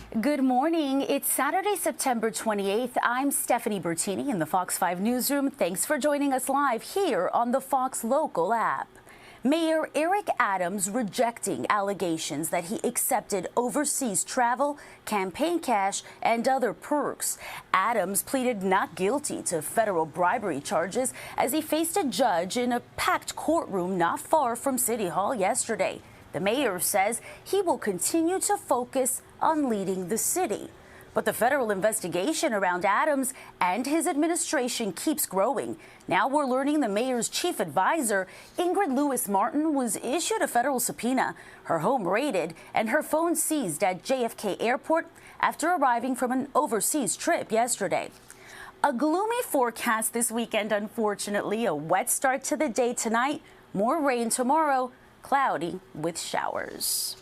Good morning. It's Saturday, September 28th. I'm Stephanie Bertini in the Fox 5 newsroom. Thanks for joining us live here on the Fox Local app. Mayor Eric Adams rejecting allegations that he accepted overseas travel, campaign cash, and other perks. Adams pleaded not guilty to federal bribery charges as he faced a judge in a packed courtroom not far from City Hall yesterday. The mayor says he will continue to focus on leading the city. But the federal investigation around Adams and his administration keeps growing. Now we're learning the mayor's chief advisor, Ingrid Lewis-Martin, was issued a federal subpoena, her home raided, and her phone seized at JFK Airport after arriving from an overseas trip yesterday. A gloomy forecast this weekend, unfortunately. A wet start to the day tonight, more rain tomorrow, cloudy with showers.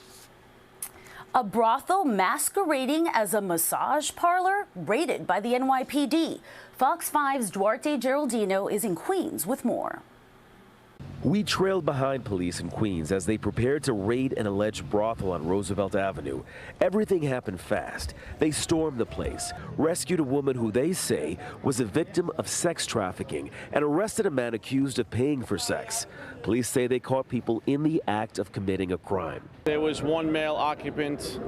A brothel masquerading as a massage parlor raided by the NYPD. Fox 5's Duarte Geraldino is in Queens with more. We trailed behind police in Queens as they prepared to raid an alleged brothel on Roosevelt Avenue. Everything happened fast. They stormed the place, rescued a woman who they say was a victim of sex trafficking, and arrested a man accused of paying for sex. Police say they caught people in the act of committing a crime. There was one male occupant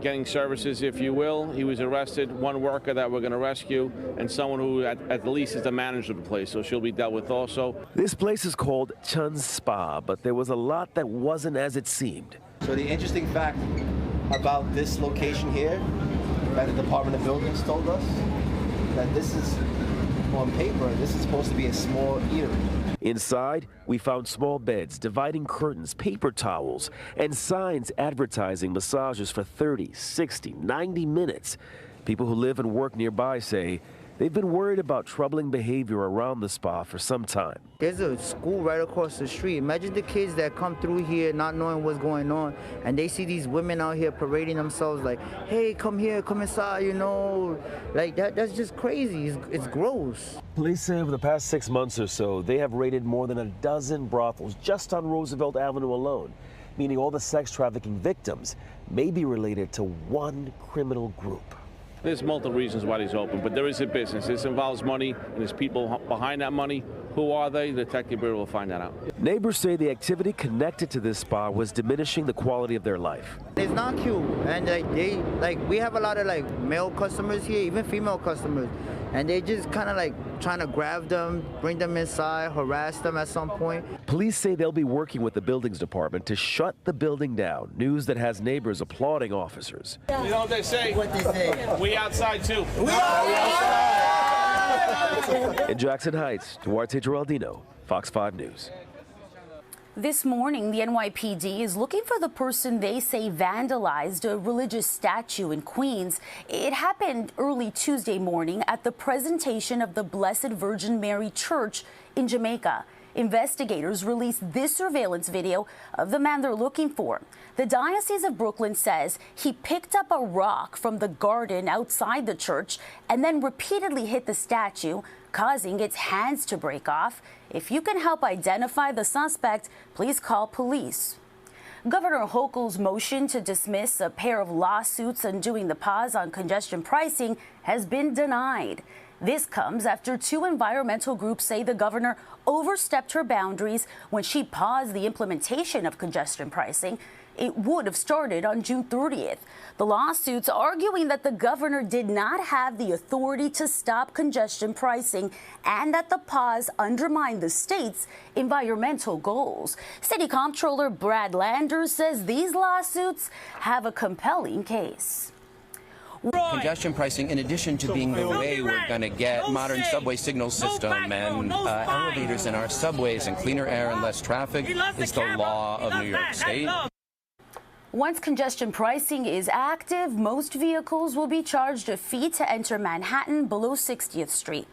getting services, if you will. He was arrested, one worker that we're going to rescue, and someone who at the least is the manager of the place, so she'll be dealt with also. This place is called Chun's Spa, but there was a lot that wasn't as it seemed. So the interesting fact about this location here, that the Department of Buildings told us, that this is, on paper, this is supposed to be a small eatery. Inside, we found small beds, dividing curtains, paper towels, and signs advertising massages for 30, 60, 90 minutes. People who live and work nearby say they've been worried about troubling behavior around the spa for some time. There's a school right across the street. Imagine the kids that come through here not knowing what's going on, and they see these women out here parading themselves like, hey, come here, come inside, you know. Like, that's just crazy. It's gross. Police say over the past 6 months or so, they have raided more than a dozen brothels just on Roosevelt Avenue alone, meaning all the sex trafficking victims may be related to one criminal group. There's multiple reasons why he's open, but there is a business. This involves money, and there's people behind that money. Who are they? The Detective Bureau will find that out. Neighbors say the activity connected to this spa was diminishing the quality of their life. It's not cute, and we have a lot of male customers here, even female customers, and they just kind of trying to grab them, bring them inside, harass them at some point. Police say they'll be working with the buildings department to shut the building down. News that has neighbors applauding officers. You know what they say? What they say? We outside too. We outside! In Jackson Heights, Duarte Geraldino, Fox 5 News. This morning, the NYPD is looking for the person they say vandalized a religious statue in Queens. It happened early Tuesday morning at the presentation of the Blessed Virgin Mary Church in Jamaica. Investigators released this surveillance video of the man they're looking for. The Diocese of Brooklyn says he picked up a rock from the garden outside the church and then repeatedly hit the statue, causing its hands to break off. If you can help identify the suspect, please call police. Governor Hochul's motion to dismiss a pair of lawsuits undoing the pause on congestion pricing has been denied. This comes after two environmental groups say the governor overstepped her boundaries when she paused the implementation of congestion pricing. It would have started on June 30th. The lawsuits arguing that the governor did not have the authority to stop congestion pricing and that the pause undermined the state's environmental goals. City Comptroller Brad Landers says these lawsuits have a compelling case. Congestion pricing, in addition to being the way we're going to get modern subway signal system and elevators in our subways and cleaner air and less traffic, is the law of New York State. Once congestion pricing is active, most vehicles will be charged a fee to enter Manhattan below 60th Street.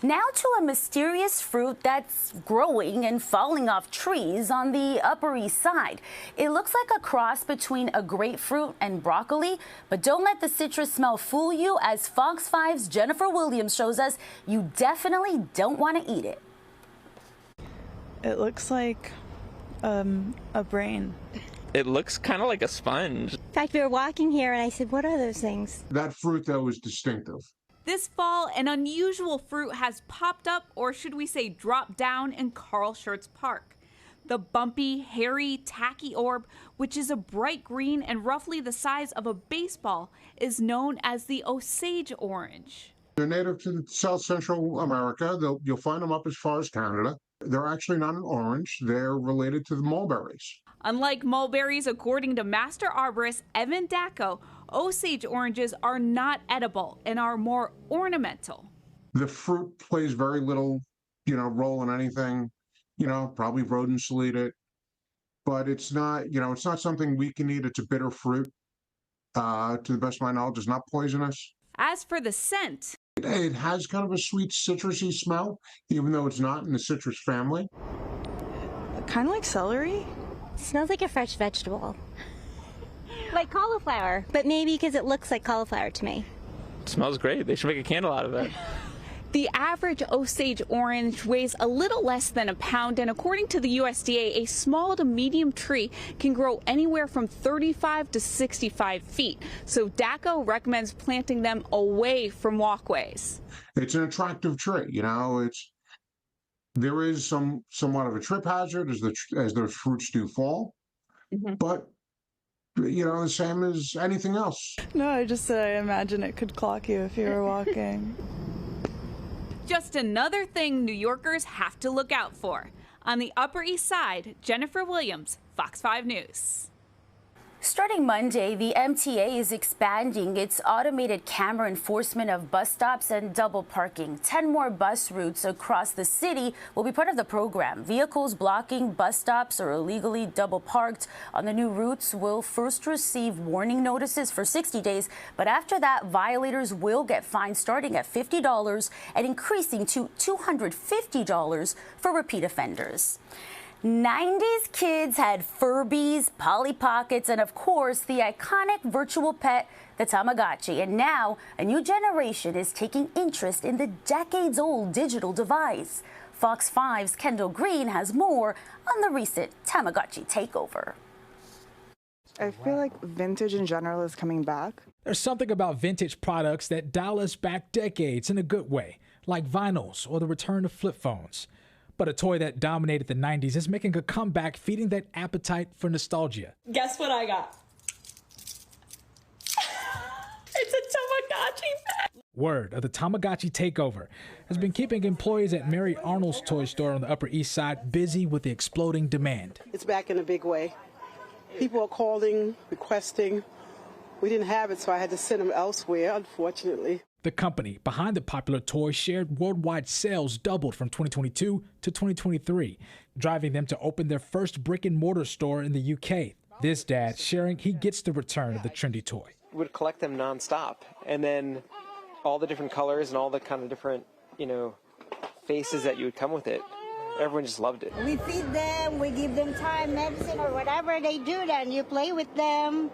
Now to a mysterious fruit that's growing and falling off trees on the Upper East Side. It looks like a cross between a grapefruit and broccoli, but don't let the citrus smell fool you. As Fox 5's Jennifer Williams shows us, you definitely don't want to eat it. It looks like a brain. It looks kind of like a sponge. In fact, we were walking here and I said, what are those things? That fruit, though, is distinctive. This fall, an unusual fruit has popped up, or should we say dropped down, in Carl Schurz Park. The bumpy, hairy, tacky orb, which is a bright green and roughly the size of a baseball, is known as the Osage orange. They're native to South Central America. You'll find them up as far as Canada. They're actually not an orange. They're related to the mulberries. Unlike mulberries, according to master arborist Evan Dacko, Osage oranges are not edible and are more ornamental. The fruit plays very little, role in anything. Probably rodents will eat it, but it's not, it's not something we can eat. It's a bitter fruit. To the best of my knowledge, it's not poisonous. As for the scent, it has kind of a sweet citrusy smell, even though it's not in the citrus family. Kind of like celery. It smells like a fresh vegetable. Like cauliflower, but maybe because it looks like cauliflower to me. It smells great. They should make a candle out of it. the average Osage orange weighs a little less than a pound, and according to the USDA, a small to medium tree can grow anywhere from 35 to 65 feet. So Dacko recommends planting them away from walkways. It's an attractive tree, there is somewhat of a trip hazard as those fruits do fall, but the same as anything else. No, I just said I imagine it could clock you if you were walking. Just another thing New Yorkers have to look out for. On the Upper East Side, Jennifer Williams, Fox 5 News. Starting Monday, the MTA is expanding its automated camera enforcement of bus stops and double parking. 10 more bus routes across the city will be part of the program. Vehicles blocking bus stops or illegally double parked on the new routes will first receive warning notices for 60 days, but after that, violators will get fined starting at $50 and increasing to $250 for repeat offenders. 90s kids had Furbies, Polly Pockets, and of course, the iconic virtual pet, the Tamagotchi. And now, a new generation is taking interest in the decades-old digital device. Fox 5's Kendall Green has more on the recent Tamagotchi takeover. I feel like vintage in general is coming back. There's something about vintage products that dial us back decades in a good way, like vinyls or the return of flip phones. But a toy that dominated the 90s is making a comeback, feeding that appetite for nostalgia. Guess what I got? It's a Tamagotchi pet. Word of the Tamagotchi takeover has been keeping employees at Mary Arnold's toy store on the Upper East Side busy with the exploding demand. It's back in a big way. People are calling, requesting. We didn't have it, so I had to send them elsewhere, unfortunately. The company behind the popular toy shared worldwide sales doubled from 2022 to 2023, driving them to open their first brick-and-mortar store in the UK. This dad sharing he gets the return of the trendy toy. We would collect them nonstop, and then all the different colors and all the kind of different, faces that you would come with it. Everyone just loved it. We feed them, we give them time, medicine, or whatever they do, then you play with them.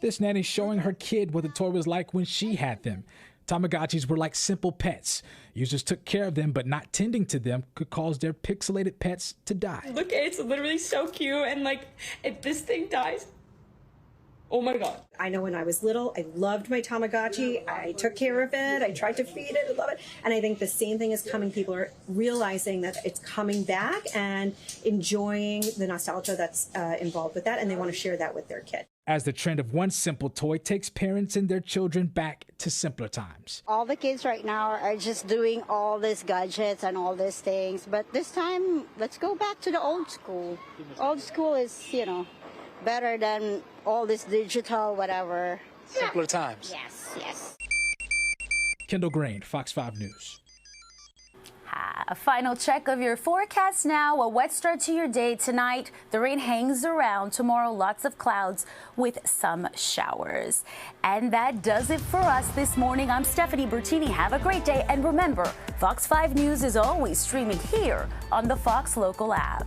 This nanny showing her kid what the toy was like when she had them. Tamagotchis were like simple pets. Users took care of them, but not tending to them could cause their pixelated pets to die. Look, it's literally so cute, and if this thing dies, oh my God. I know when I was little, I loved my Tamagotchi. I took care of it. I tried to feed it. I love it. And I think the same thing is coming. People are realizing that it's coming back and enjoying the nostalgia that's involved with that. And they want to share that with their kid. As the trend of one simple toy takes parents and their children back to simpler times. All the kids right now are just doing all these gadgets and all these things. But this time, let's go back to the old school. Old school is, better than all this digital, whatever. Simpler times. Yes. Kendall Green, Fox 5 News. A final check of your forecast now. A wet start to your day tonight. The rain hangs around. Tomorrow, lots of clouds with some showers. And that does it for us this morning. I'm Stephanie Bertini. Have a great day. And remember, Fox 5 News is always streaming here on the Fox Local app.